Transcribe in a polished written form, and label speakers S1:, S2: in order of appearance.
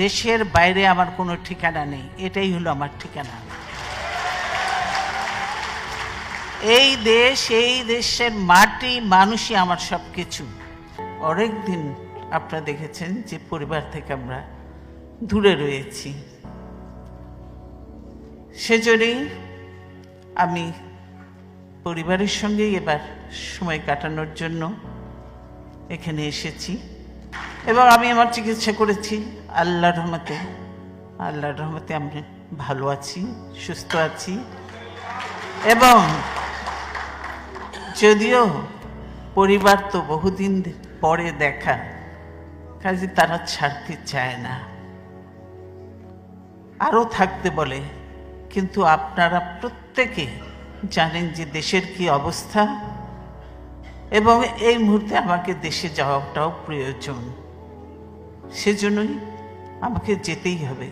S1: দেশের বাইরে আমার কোনো ঠিকানা নেই, এটাই হলো আমার ঠিকানা। এই দেশ, এই দেশের মাটি, মানুষই আমার সব কিছু। অনেক দিন আপনারা দেখেছেন যে পরিবার থেকে আমরা দূরে রয়েছি, সেজন্যই আমি পরিবারের সঙ্গেই এবার সময় কাটানোর জন্য এখানে এসেছি এবং আমি আমার চিকিৎসা করেছি। আল্লাহর রহমতে আমি ভালো আছি, সুস্থ আছি। এবং যদিও পরিবার তো বহুদিন পরে দেখা, কাজে তারা ছাড়তে চায় না, আরও থাকতে বলে। কিন্তু আপনারা প্রত্যেকে জানেন যে দেশের কি অবস্থা, এবং এই মুহূর্তে আমাকে দেশে যাওয়াটাও প্রয়োজন, সেজন্যই আমাকে যেতেই হবে।